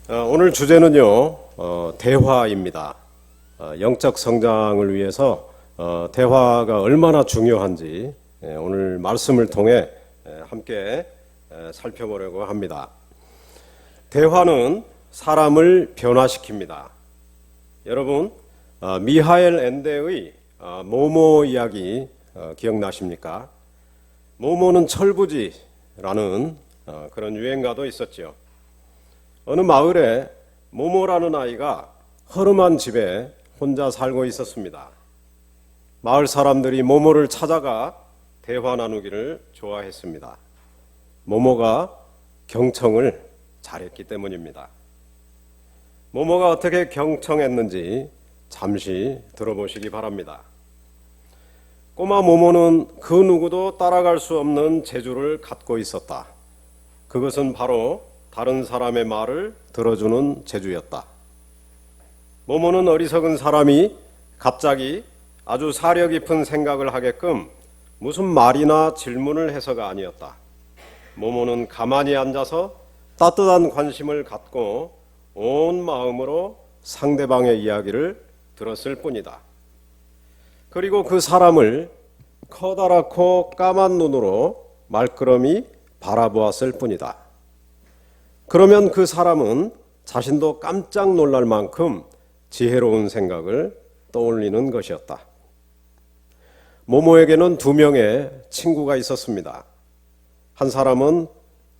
오늘 주제는요, 대화입니다. 영적 성장을 위해서 대화가 얼마나 중요한지 오늘 말씀을 통해 함께 살펴보려고 합니다. 대화는 사람을 변화시킵니다. 여러분, 미하엘 엔데의 모모 이야기 기억나십니까? 모모는 철부지라는 그런 유행가도 있었죠. 어느 마을에 모모라는 아이가 허름한 집에 혼자 살고 있었습니다. 마을 사람들이 모모를 찾아가 대화 나누기를 좋아했습니다. 모모가 경청을 잘했기 때문입니다. 모모가 어떻게 경청했는지 잠시 들어보시기 바랍니다. 꼬마 모모는 그 누구도 따라갈 수 없는 재주를 갖고 있었다. 그것은 바로 다른 사람의 말을 들어주는 재주였다. 모모는 어리석은 사람이 갑자기 아주 사려 깊은 생각을 하게끔 무슨 말이나 질문을 해서가 아니었다. 모모는 가만히 앉아서 따뜻한 관심을 갖고 온 마음으로 상대방의 이야기를 들었을 뿐이다. 그리고 그 사람을 커다랗고 까만 눈으로 말끄러미 바라보았을 뿐이다. 그러면 그 사람은 자신도 깜짝 놀랄 만큼 지혜로운 생각을 떠올리는 것이었다. 모모에게는 2명의 친구가 있었습니다. 한 사람은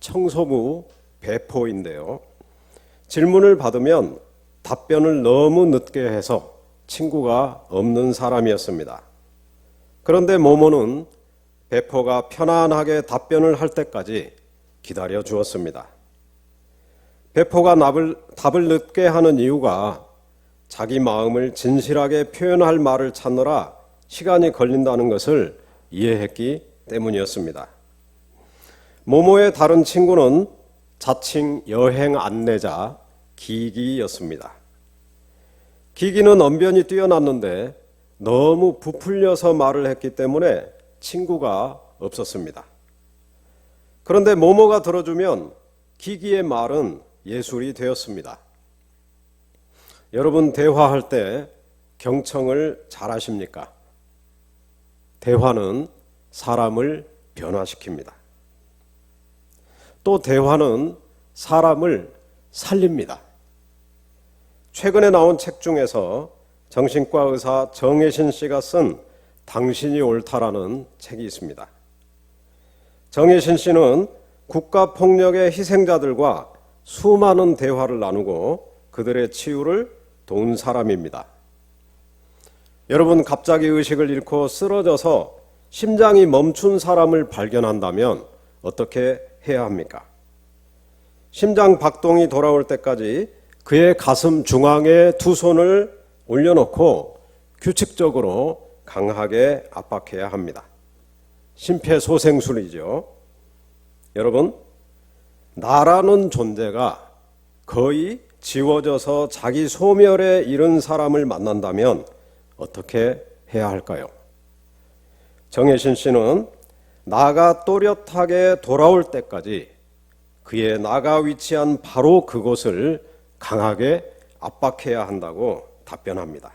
청소부 배포인데요. 질문을 받으면 답변을 너무 늦게 해서 친구가 없는 사람이었습니다. 그런데 모모는 배포가 편안하게 답변을 할 때까지 기다려 주었습니다. 배포가 답을 늦게 하는 이유가 자기 마음을 진실하게 표현할 말을 찾느라 시간이 걸린다는 것을 이해했기 때문이었습니다. 모모의 다른 친구는 자칭 여행 안내자 기기였습니다. 기기는 언변이 뛰어났는데 너무 부풀려서 말을 했기 때문에 친구가 없었습니다. 그런데 모모가 들어주면 기기의 말은 예술이 되었습니다. 여러분, 대화할 때 경청을 잘 하십니까? 대화는 사람을 변화시킵니다. 또 대화는 사람을 살립니다. 최근에 나온 책 중에서 정신과 의사 정혜신 씨가 쓴 당신이 옳다라는 책이 있습니다. 정혜신 씨는 국가폭력의 희생자들과 수많은 대화를 나누고 그들의 치유를 도운 사람입니다. 여러분, 갑자기 의식을 잃고 쓰러져서 심장이 멈춘 사람을 발견한다면 어떻게 해야 합니까? 심장 박동이 돌아올 때까지 그의 가슴 중앙에 2 손을 올려놓고 규칙적으로 강하게 압박해야 합니다. 심폐소생술이죠. 여러분, 나라는 존재가 거의 지워져서 자기 소멸에 이른 사람을 만난다면 어떻게 해야 할까요? 정혜신 씨는 나가 또렷하게 돌아올 때까지 그의 나가 위치한 바로 그곳을 강하게 압박해야 한다고 답변합니다.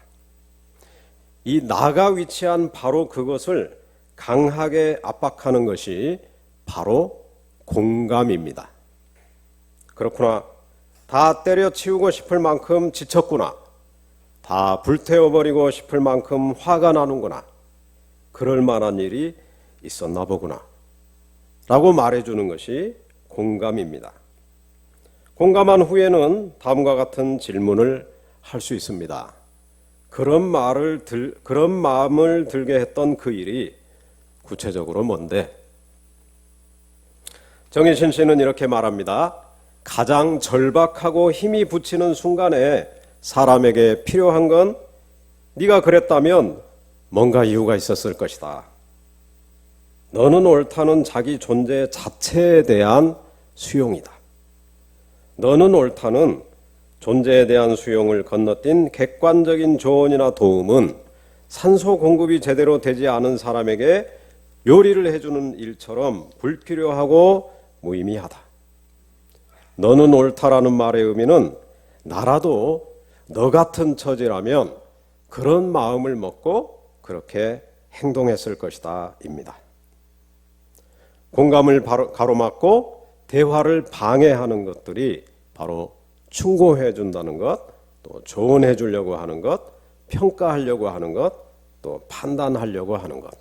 이 나가 위치한 바로 그것을 강하게 압박하는 것이 바로 공감입니다. 그렇구나. 다 때려치우고 싶을 만큼 지쳤구나. 다 불태워버리고 싶을 만큼 화가 나는구나. 그럴 만한 일이 있었나 보구나. 라고 말해주는 것이 공감입니다. 공감한 후에는 다음과 같은 질문을 할 수 있습니다. 그런 마음을 들게 했던 그 일이 구체적으로 뭔데? 정혜신 씨는 이렇게 말합니다. 가장 절박하고 힘이 붙이는 순간에 사람에게 필요한 건 네가 그랬다면 뭔가 이유가 있었을 것이다. 너는 옳다는 자기 존재 자체에 대한 수용이다. 너는 옳다는 존재에 대한 수용을 건너뛴 객관적인 조언이나 도움은 산소 공급이 제대로 되지 않은 사람에게 요리를 해주는 일처럼 불필요하고 무의미하다. 너는 옳다라는 말의 의미는 나라도 너 같은 처지라면 그런 마음을 먹고 그렇게 행동했을 것이다 입니다. 공감을 가로막고 대화를 방해하는 것들이 바로 충고해 준다는 것, 또 조언해 주려고 하는 것, 평가하려고 하는 것, 또 판단하려고 하는 것,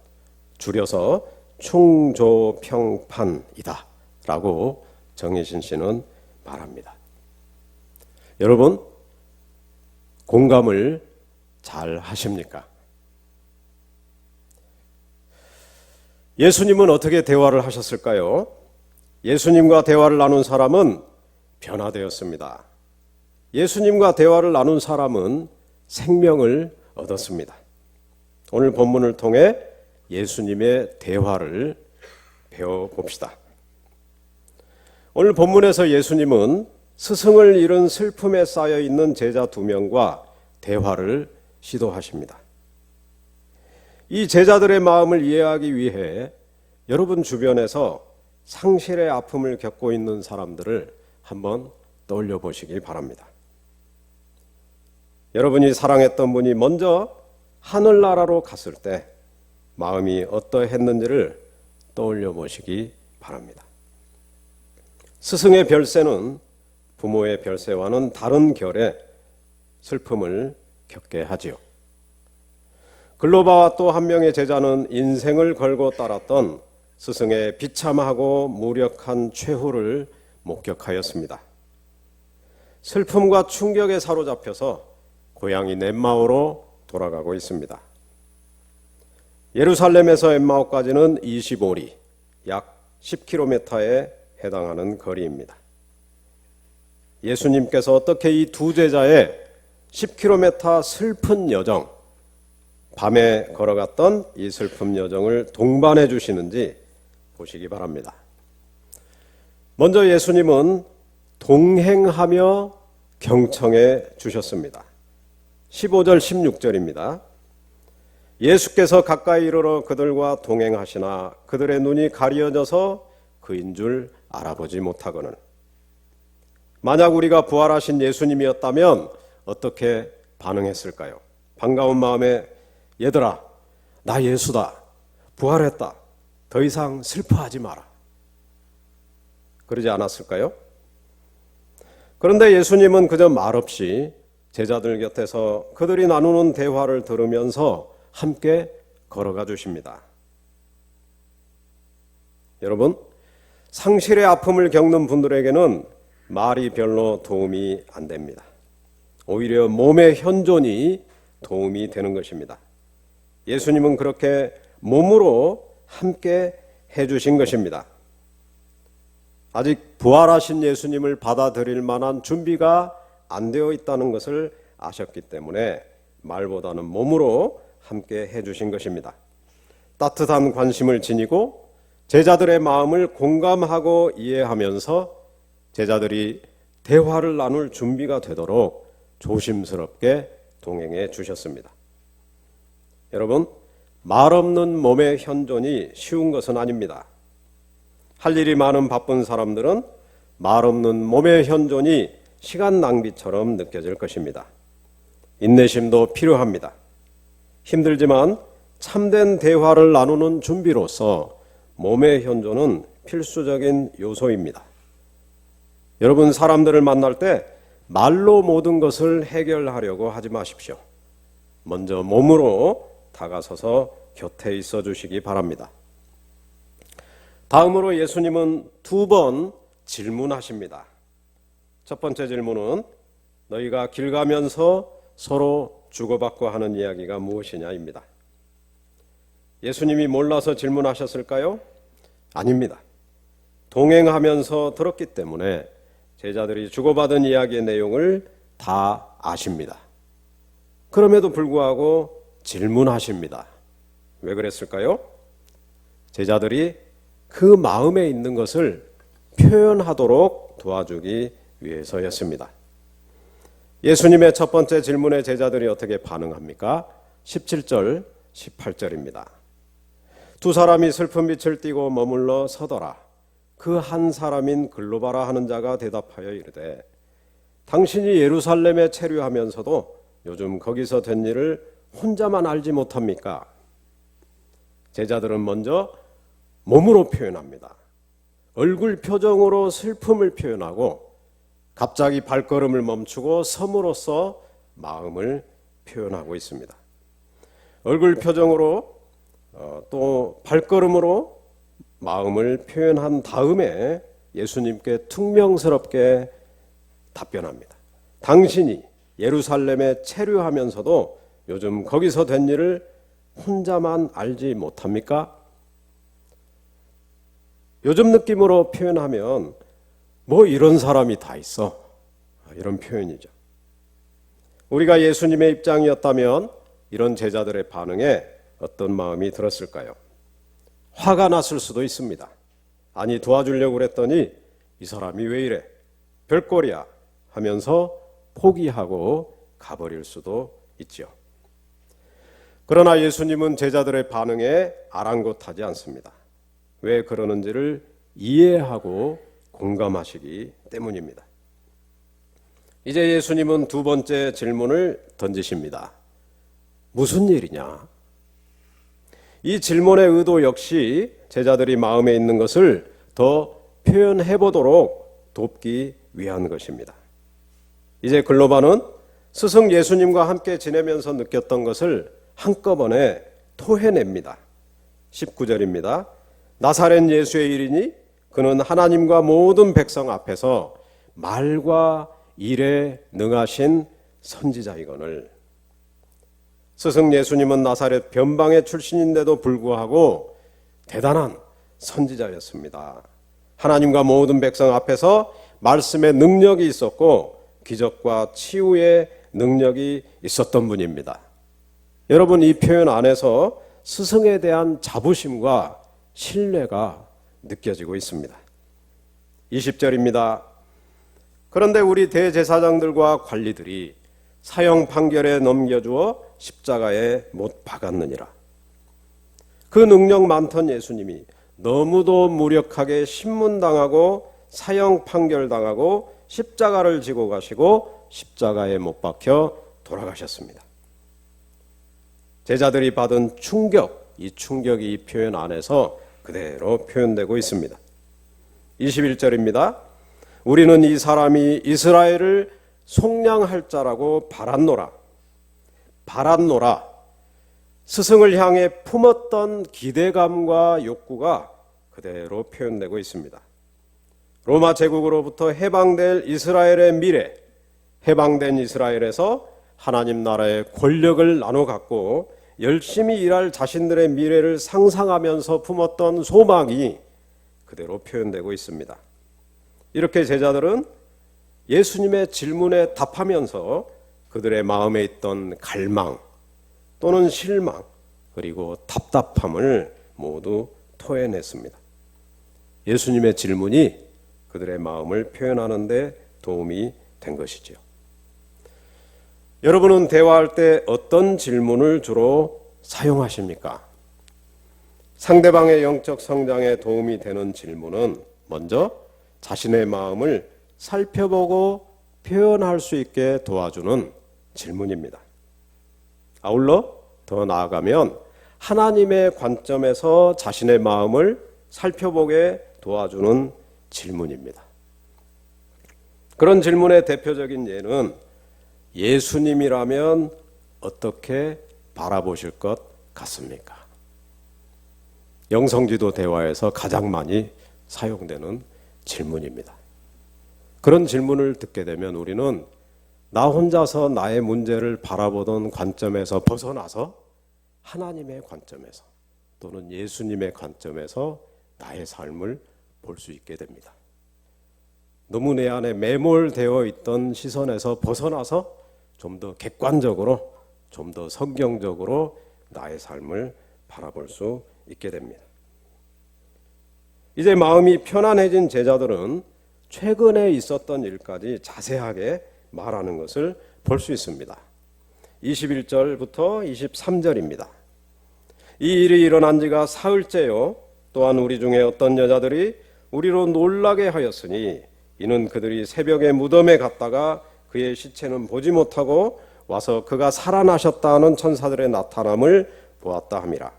줄여서 충조평판이다 라고 정의신 씨는 말합니다. 여러분, 공감을 잘 하십니까? 예수님은 어떻게 대화를 하셨을까요? 예수님과 대화를 나눈 사람은 변화되었습니다. 예수님과 대화를 나눈 사람은 생명을 얻었습니다. 오늘 본문을 통해 예수님의 대화를 배워봅시다. 오늘 본문에서 예수님은 스승을 잃은 슬픔에 쌓여 있는 제자 2명과 대화를 시도하십니다. 이 제자들의 마음을 이해하기 위해 여러분 주변에서 상실의 아픔을 겪고 있는 사람들을 한번 떠올려 보시기 바랍니다. 여러분이 사랑했던 분이 먼저 하늘나라로 갔을 때 마음이 어떠했는지를 떠올려 보시기 바랍니다. 스승의 별세는 부모의 별세와는 다른 결의 슬픔을 겪게 하지요. 글로바와 또 한 명의 제자는 인생을 걸고 따랐던 스승의 비참하고 무력한 최후를 목격하였습니다. 슬픔과 충격에 사로잡혀서 고향인 엠마오로 돌아가고 있습니다. 예루살렘에서 엠마오까지는 25리, 약 10km에 해당하는 거리입니다. 예수님께서 어떻게 이 두 제자의 10km 슬픈 여정, 밤에 걸어갔던 이 슬픈 여정을 동반해 주시는지 보시기 바랍니다. 먼저 예수님은 동행하며 경청해 주셨습니다. 15절 16절입니다. 예수께서 가까이 이르러 그들과 동행하시나 그들의 눈이 가려져서 그인 줄 알아보지 못하거늘. 만약 우리가 부활하신 예수님이었다면 어떻게 반응했을까요? 반가운 마음에 얘들아, 나 예수다. 부활했다. 더 이상 슬퍼하지 마라. 그러지 않았을까요? 그런데 예수님은 그저 말없이 제자들 곁에서 그들이 나누는 대화를 들으면서 함께 걸어가 주십니다. 여러분, 상실의 아픔을 겪는 분들에게는 말이 별로 도움이 안 됩니다. 오히려 몸의 현존이 도움이 되는 것입니다. 예수님은 그렇게 몸으로 함께 해주신 것입니다. 아직 부활하신 예수님을 받아들일 만한 준비가 안 되어 있다는 것을 아셨기 때문에 말보다는 몸으로 함께 해주신 것입니다. 따뜻한 관심을 지니고 제자들의 마음을 공감하고 이해하면서 제자들이 대화를 나눌 준비가 되도록 조심스럽게 동행해 주셨습니다. 여러분, 말 없는 몸의 현존이 쉬운 것은 아닙니다. 할 일이 많은 바쁜 사람들은 말 없는 몸의 현존이 시간 낭비처럼 느껴질 것입니다. 인내심도 필요합니다. 힘들지만 참된 대화를 나누는 준비로서 몸의 현존은 필수적인 요소입니다. 여러분, 사람들을 만날 때 말로 모든 것을 해결하려고 하지 마십시오. 먼저 몸으로 다가서서 곁에 있어 주시기 바랍니다. 다음으로 예수님은 2번 질문하십니다. 첫 번째 질문은 너희가 길 가면서 서로 주고받고 하는 이야기가 무엇이냐입니다. 예수님이 몰라서 질문하셨을까요? 아닙니다. 동행하면서 들었기 때문에 제자들이 주고받은 이야기의 내용을 다 아십니다. 그럼에도 불구하고 질문하십니다. 왜 그랬을까요? 제자들이 그 마음에 있는 것을 표현하도록 도와주기 위해서였습니다. 예수님의 첫 번째 질문에 제자들이 어떻게 반응합니까? 17절, 18절입니다. 두 사람이 슬픈 빛을 띠고 머물러 서더라. 그 한 사람인 글로바라 하는 자가 대답하여 이르되 당신이 예루살렘에 체류하면서도 요즘 거기서 된 일을 혼자만 알지 못합니까? 제자들은 먼저 몸으로 표현합니다. 얼굴 표정으로 슬픔을 표현하고 갑자기 발걸음을 멈추고 섬으로써 마음을 표현하고 있습니다. 얼굴 표정으로 또 발걸음으로 마음을 표현한 다음에 예수님께 퉁명스럽게 답변합니다. 당신이 예루살렘에 체류하면서도 요즘 거기서 된 일을 혼자만 알지 못합니까? 요즘 느낌으로 표현하면 뭐 이런 사람이 다 있어, 이런 표현이죠. 우리가 예수님의 입장이었다면 이런 제자들의 반응에 어떤 마음이 들었을까요? 화가 났을 수도 있습니다. 아니, 도와주려고 그랬더니 이 사람이 왜 이래, 별꼴이야 하면서 포기하고 가버릴 수도 있죠. 그러나 예수님은 제자들의 반응에 아랑곳하지 않습니다. 왜 그러는지를 이해하고 공감하시기 때문입니다. 이제 예수님은 두 번째 질문을 던지십니다. 무슨 일이냐? 이 질문의 의도 역시 제자들이 마음에 있는 것을 더 표현해 보도록 돕기 위한 것입니다. 이제 글로바는 스승 예수님과 함께 지내면서 느꼈던 것을 한꺼번에 토해냅니다. 19절입니다. 나사렛 예수의 일이니 그는 하나님과 모든 백성 앞에서 말과 일에 능하신 선지자이거늘. 스승 예수님은 나사렛 변방의 출신인데도 불구하고 대단한 선지자였습니다. 하나님과 모든 백성 앞에서 말씀의 능력이 있었고 기적과 치유의 능력이 있었던 분입니다. 여러분, 이 표현 안에서 스승에 대한 자부심과 신뢰가 느껴지고 있습니다. 20절입니다. 그런데 우리 대제사장들과 관리들이 사형 판결에 넘겨주어 십자가에 못 박았느니라. 그 능력 많던 예수님이 너무도 무력하게 신문당하고 사형 판결당하고 십자가를 지고 가시고 십자가에 못 박혀 돌아가셨습니다. 제자들이 받은 충격, 이 충격이 이 표현 안에서 그대로 표현되고 있습니다. 21절입니다. 우리는 이 사람이 이스라엘을 속량할 자라고 바랐노라. 스승을 향해 품었던 기대감과 욕구가 그대로 표현되고 있습니다. 로마 제국으로부터 해방될 이스라엘의 미래, 해방된 이스라엘에서 하나님 나라의 권력을 나눠 갖고 열심히 일할 자신들의 미래를 상상하면서 품었던 소망이 그대로 표현되고 있습니다. 이렇게 제자들은 예수님의 질문에 답하면서 그들의 마음에 있던 갈망 또는 실망 그리고 답답함을 모두 토해냈습니다. 예수님의 질문이 그들의 마음을 표현하는 데 도움이 된 것이죠. 여러분은 대화할 때 어떤 질문을 주로 사용하십니까? 상대방의 영적 성장에 도움이 되는 질문은 먼저 자신의 마음을 살펴보고 표현할 수 있게 도와주는 질문입니다. 아울러 더 나아가면 하나님의 관점에서 자신의 마음을 살펴보게 도와주는 질문입니다. 그런 질문의 대표적인 예는 예수님이라면 어떻게 바라보실 것 같습니까? 영성지도 대화에서 가장 많이 사용되는 질문입니다. 그런 질문을 듣게 되면 우리는 나 혼자서 나의 문제를 바라보던 관점에서 벗어나서 하나님의 관점에서 또는 예수님의 관점에서 나의 삶을 볼 수 있게 됩니다. 너무 내 안에 매몰되어 있던 시선에서 벗어나서 좀 더 객관적으로, 좀 더 성경적으로 나의 삶을 바라볼 수 있게 됩니다. 이제 마음이 편안해진 제자들은 최근에 있었던 일까지 자세하게 말하는 것을 볼 수 있습니다. 21절부터 23절입니다. 이 일이 일어난 지가 사흘째요. 또한 우리 중에 어떤 여자들이 우리로 놀라게 하였으니 이는 그들이 새벽에 무덤에 갔다가 그의 시체는 보지 못하고 와서 그가 살아나셨다는 천사들의 나타남을 보았다 함이라.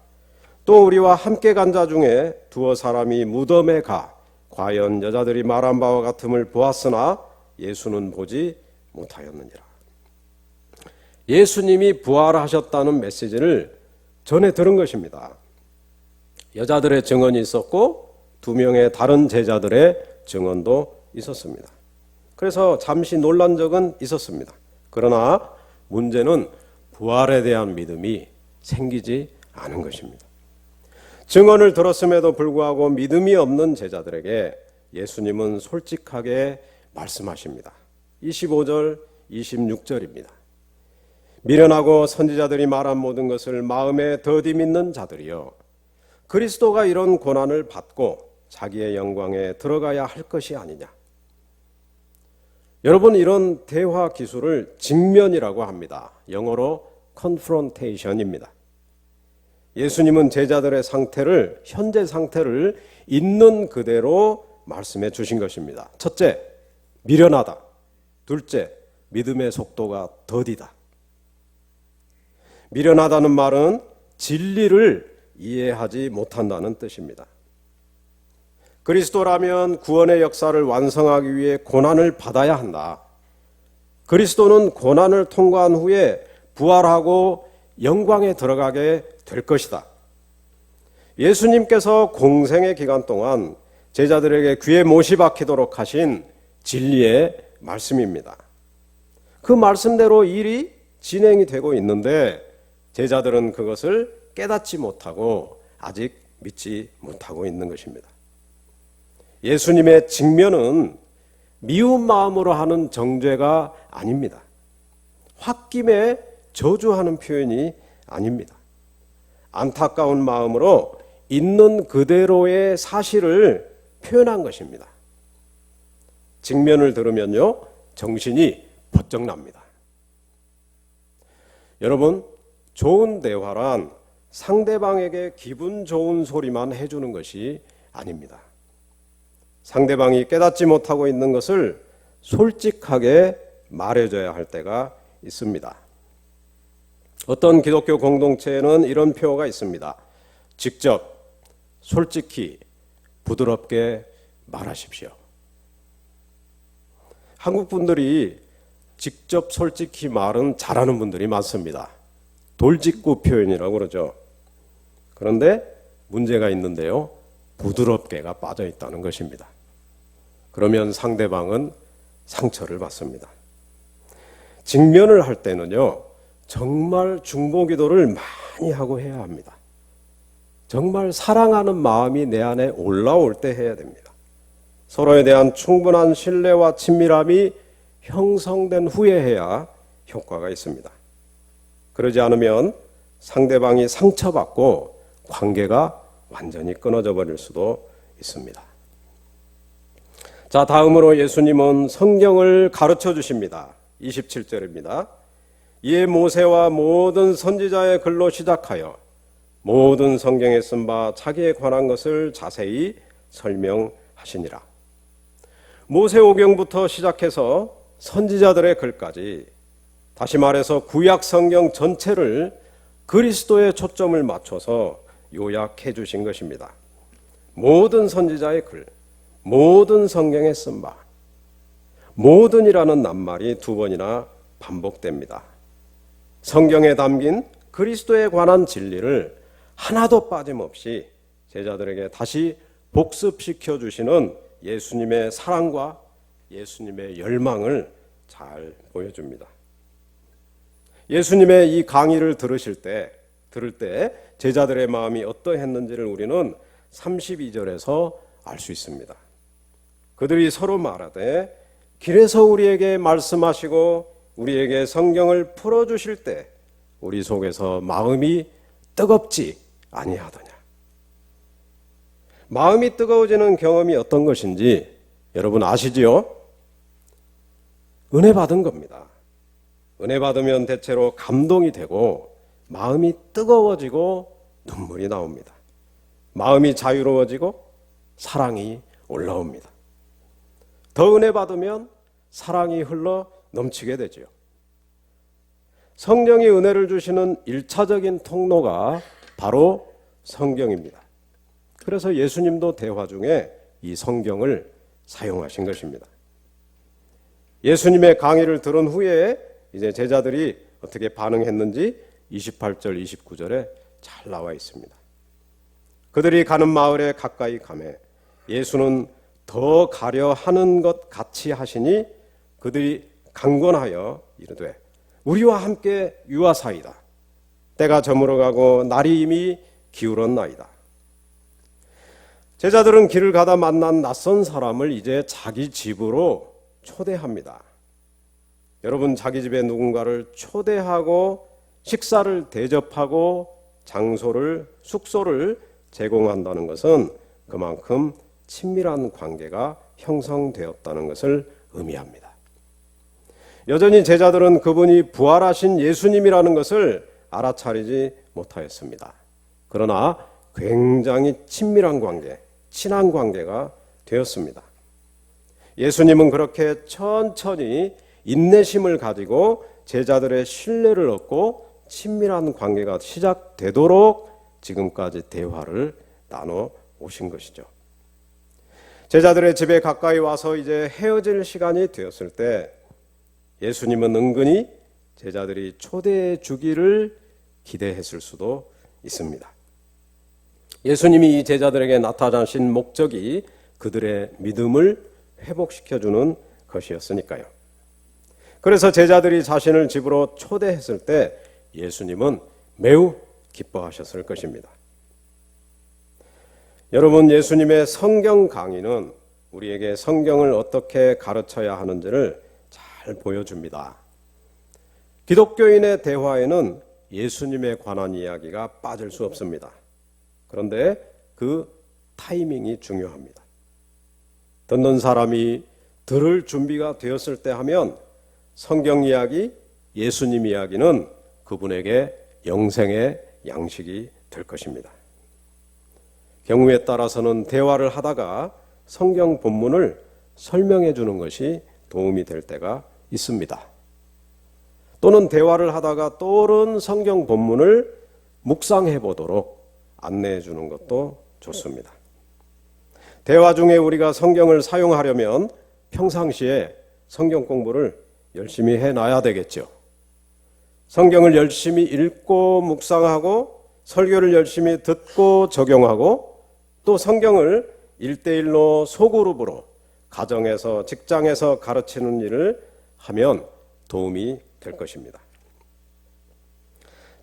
또 우리와 함께 간 자 중에 두어 사람이 무덤에 가 과연 여자들이 말한 바와 같음을 보았으나 예수는 보지 못하였느니라. 예수님이 부활하셨다는 메시지를 전해 들은 것입니다. 여자들의 증언이 있었고 2명의 다른 제자들의 증언도 있었습니다. 그래서 잠시 놀란 적은 있었습니다. 그러나 문제는 부활에 대한 믿음이 생기지 않은 것입니다. 증언을 들었음에도 불구하고 믿음이 없는 제자들에게 예수님은 솔직하게 말씀하십니다. 25절, 26절입니다. 미련하고 선지자들이 말한 모든 것을 마음에 더디 믿는 자들이여, 그리스도가 이런 고난을 받고 자기의 영광에 들어가야 할 것이 아니냐. 여러분, 이런 대화 기술을 직면이라고 합니다. 영어로 confrontation입니다. 예수님은 제자들의 상태를, 현재 상태를 있는 그대로 말씀해 주신 것입니다. 첫째, 미련하다. 둘째, 믿음의 속도가 더디다. 미련하다는 말은 진리를 이해하지 못한다는 뜻입니다. 그리스도라면 구원의 역사를 완성하기 위해 고난을 받아야 한다. 그리스도는 고난을 통과한 후에 부활하고 영광에 들어가게 될 것이다. 예수님께서 공생의 기간 동안 제자들에게 귀에 못이 박히도록 하신 진리의 말씀입니다. 그 말씀대로 일이 진행이 되고 있는데 제자들은 그것을 깨닫지 못하고 아직 믿지 못하고 있는 것입니다. 예수님의 직면은 미운 마음으로 하는 정죄가 아닙니다. 홧김에 저주하는 표현이 아닙니다. 안타까운 마음으로 있는 그대로의 사실을 표현한 것입니다. 직면을 들으면요, 정신이 번쩍 납니다. 여러분, 좋은 대화란 상대방에게 기분 좋은 소리만 해주는 것이 아닙니다. 상대방이 깨닫지 못하고 있는 것을 솔직하게 말해줘야 할 때가 있습니다. 어떤 기독교 공동체에는 이런 표어가 있습니다. 직접, 솔직히, 부드럽게 말하십시오. 한국 분들이 직접 솔직히 말은 잘하는 분들이 많습니다. 돌직구 표현이라고 그러죠. 그런데 문제가 있는데요, 부드럽게가 빠져 있다는 것입니다. 그러면 상대방은 상처를 받습니다. 직면을 할 때는요, 정말 중보기도를 많이 하고 해야 합니다. 정말 사랑하는 마음이 내 안에 올라올 때 해야 됩니다. 서로에 대한 충분한 신뢰와 친밀함이 형성된 후에 해야 효과가 있습니다. 그러지 않으면 상대방이 상처받고 관계가 완전히 끊어져 버릴 수도 있습니다. 자, 다음으로 예수님은 성경을 가르쳐 주십니다. 27절입니다. 이에 모세와 모든 선지자의 글로 시작하여 모든 성경에 쓴 바 자기에 관한 것을 자세히 설명하시니라. 모세오경부터 시작해서 선지자들의 글까지, 다시 말해서 구약 성경 전체를 그리스도에 초점을 맞춰서 요약해 주신 것입니다. 모든 선지자의 글, 모든 성경에 쓴 바, 모든이라는 낱말이 2번이나 반복됩니다. 성경에 담긴 그리스도에 관한 진리를 하나도 빠짐없이 제자들에게 다시 복습시켜 주시는 예수님의 사랑과 예수님의 열망을 잘 보여줍니다. 예수님의 이 강의를 들을 때 제자들의 마음이 어떠했는지를 우리는 32절에서 알 수 있습니다. 그들이 서로 말하되 길에서 우리에게 말씀하시고 우리에게 성경을 풀어주실 때 우리 속에서 마음이 뜨겁지 아니하더냐. 마음이 뜨거워지는 경험이 어떤 것인지 여러분 아시지요? 은혜 받은 겁니다. 은혜 받으면 대체로 감동이 되고 마음이 뜨거워지고 눈물이 나옵니다. 마음이 자유로워지고 사랑이 올라옵니다. 더 은혜 받으면 사랑이 흘러 넘치게 되지요. 성령이 은혜를 주시는 1차적인 통로가 바로 성경입니다. 그래서 예수님도 대화 중에 이 성경을 사용하신 것입니다. 예수님의 강의를 들은 후에 이제 제자들이 어떻게 반응했는지 28절, 29절에 잘 나와 있습니다. 그들이 가는 마을에 가까이 가매 예수는 더 가려 하는 것 같이 하시니 그들이 강권하여 이르되 우리와 함께 유하사이다. 때가 저물어가고 날이 이미 기울었나이다. 제자들은 길을 가다 만난 낯선 사람을 이제 자기 집으로 초대합니다. 여러분, 자기 집에 누군가를 초대하고 식사를 대접하고 장소를, 숙소를 제공한다는 것은 그만큼 친밀한 관계가 형성되었다는 것을 의미합니다. 여전히 제자들은 그분이 부활하신 예수님이라는 것을 알아차리지 못하였습니다. 그러나 굉장히 친밀한 관계, 친한 관계가 되었습니다. 예수님은 그렇게 천천히 인내심을 가지고 제자들의 신뢰를 얻고 친밀한 관계가 시작되도록 지금까지 대화를 나눠 오신 것이죠. 제자들의 집에 가까이 와서 이제 헤어질 시간이 되었을 때 예수님은 은근히 제자들이 초대해 주기를 기대했을 수도 있습니다. 예수님이 이 제자들에게 나타나신 목적이 그들의 믿음을 회복시켜주는 것이었으니까요. 그래서 제자들이 자신을 집으로 초대했을 때 예수님은 매우 기뻐하셨을 것입니다. 여러분, 예수님의 성경 강의는 우리에게 성경을 어떻게 가르쳐야 하는지를 잘 보여줍니다. 기독교인의 대화에는 예수님에 관한 이야기가 빠질 수 없습니다. 그런데 그 타이밍이 중요합니다. 듣는 사람이 들을 준비가 되었을 때 하면 성경 이야기, 예수님 이야기는 그분에게 영생의 양식이 될 것입니다. 경우에 따라서는 대화를 하다가 성경 본문을 설명해 주는 것이 도움이 될 때가 있습니다. 또는 대화를 하다가 떠오른 성경 본문을 묵상해 보도록 안내해 주는 것도 좋습니다. 대화 중에 우리가 성경을 사용하려면 평상시에 성경 공부를 열심히 해놔야 되겠죠. 성경을 열심히 읽고 묵상하고 설교를 열심히 듣고 적용하고 또 성경을 1:1로 소그룹으로 가정에서 직장에서 가르치는 일을 하면 도움이 될 것입니다.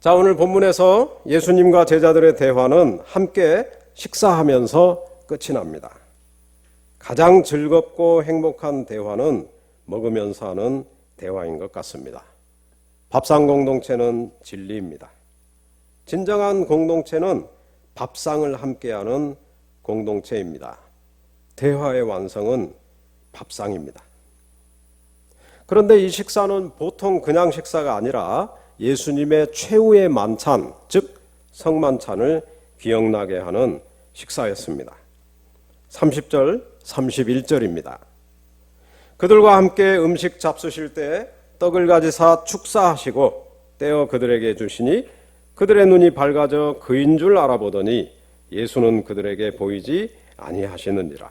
자, 오늘 본문에서 예수님과 제자들의 대화는 함께 식사하면서 끝이 납니다. 가장 즐겁고 행복한 대화는 먹으면서 하는 대화인 것 같습니다. 밥상 공동체는 진리입니다. 진정한 공동체는 밥상을 함께하는 공동체입니다. 대화의 완성은 밥상입니다. 그런데 이 식사는 보통 그냥 식사가 아니라 예수님의 최후의 만찬, 즉 성만찬을 기억나게 하는 식사였습니다. 30절, 31절입니다. 그들과 함께 음식 잡수실 때 떡을 가지사 축사하시고 떼어 그들에게 주시니 그들의 눈이 밝아져 그인 줄 알아보더니 예수는 그들에게 보이지 아니하시느니라.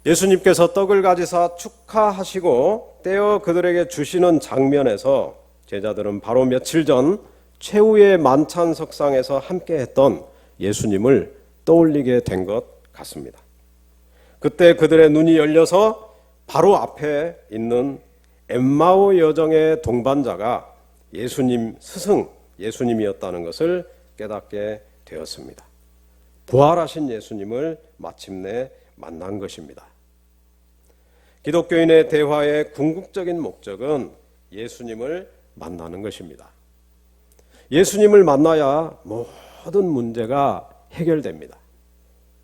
예수님께서 떡을 가지사 축하하시고 떼어 그들에게 주시는 장면에서 제자들은 바로 며칠 전 최후의 만찬 석상에서 함께했던 예수님을 떠올리게 된 것 같습니다. 그때 그들의 눈이 열려서 바로 앞에 있는 엠마오 여정의 동반자가 예수님 스승 예수님이었다는 것을 깨닫게 되었습니다. 부활하신 예수님을 마침내 만난 것입니다. 기독교인의 대화의 궁극적인 목적은 예수님을 만나는 것입니다. 예수님을 만나야 모든 문제가 해결됩니다.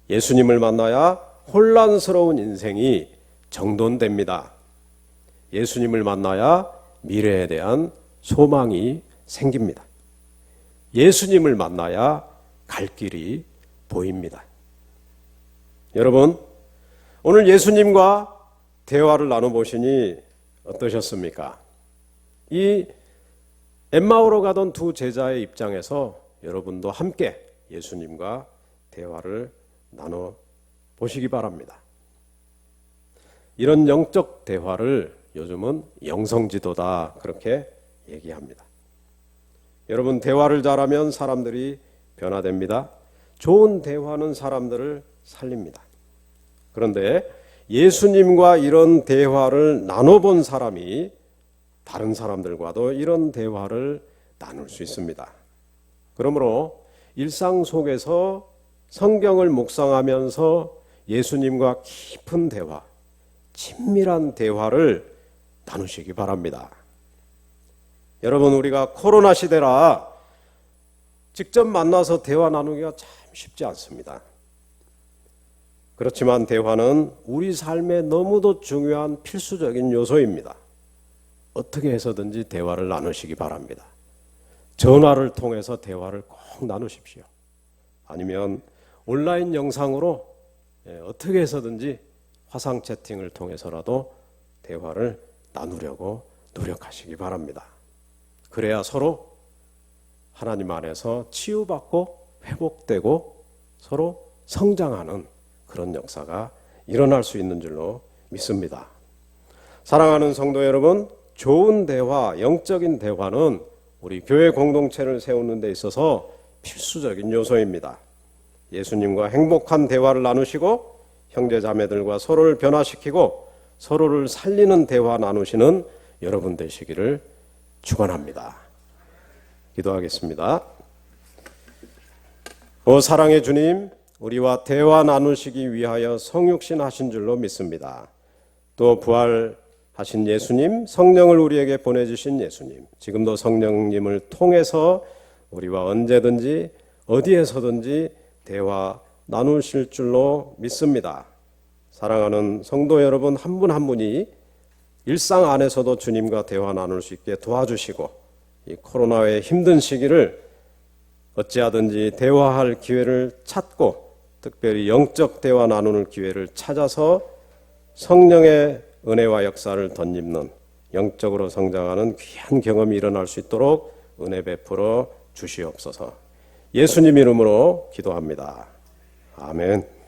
예수님을 만나야 혼란스러운 인생이 정돈됩니다. 예수님을 만나야 미래에 대한 소망이 생깁니다. 예수님을 만나야 갈 길이 보입니다. 여러분, 오늘 예수님과 대화를 나눠보시니 어떠셨습니까? 이 엠마오로 가던 두 제자의 입장에서 여러분도 함께 예수님과 대화를 나눠 보시기 바랍니다. 이런 영적 대화를 요즘은 영성지도다 그렇게 얘기합니다. 여러분, 대화를 잘하면 사람들이 변화됩니다. 좋은 대화는 사람들을 살립니다. 그런데 예수님과 이런 대화를 나눠본 사람이 다른 사람들과도 이런 대화를 나눌 수 있습니다. 그러므로 일상 속에서 성경을 묵상하면서 예수님과 깊은 대화, 친밀한 대화를 나누시기 바랍니다. 여러분, 우리가 코로나 시대라 직접 만나서 대화 나누기가 참 쉽지 않습니다. 그렇지만 대화는 우리 삶에 너무도 중요한 필수적인 요소입니다. 어떻게 해서든지 대화를 나누시기 바랍니다. 전화를 통해서 대화를 꼭 나누십시오. 아니면 온라인 영상으로 어떻게 해서든지 화상 채팅을 통해서라도 대화를 나누려고 노력하시기 바랍니다. 그래야 서로 하나님 안에서 치유받고 회복되고 서로 성장하는 그런 역사가 일어날 수 있는 줄로 믿습니다. 사랑하는 성도 여러분, 좋은 대화, 영적인 대화는 우리 교회 공동체를 세우는 데 있어서 필수적인 요소입니다. 예수님과 행복한 대화를 나누시고 형제 자매들과 서로를 변화시키고 서로를 살리는 대화 나누시는 여러분 되시기를 축원합니다. 기도하겠습니다. 사랑의 주님, 우리와 대화 나누시기 위하여 성육신 하신 줄로 믿습니다. 또 부활하신 예수님, 성령을 우리에게 보내주신 예수님, 지금도 성령님을 통해서 우리와 언제든지 어디에서든지 대화 나누실 줄로 믿습니다. 사랑하는 성도 여러분 한 분 한 분이 일상 안에서도 주님과 대화 나눌 수 있게 도와주시고 이 코로나의 힘든 시기를 어찌하든지 대화할 기회를 찾고 특별히 영적 대화 나누는 기회를 찾아서 성령의 은혜와 역사를 덧입는 영적으로 성장하는 귀한 경험이 일어날 수 있도록 은혜 베풀어 주시옵소서. 예수님 이름으로 기도합니다. 아멘.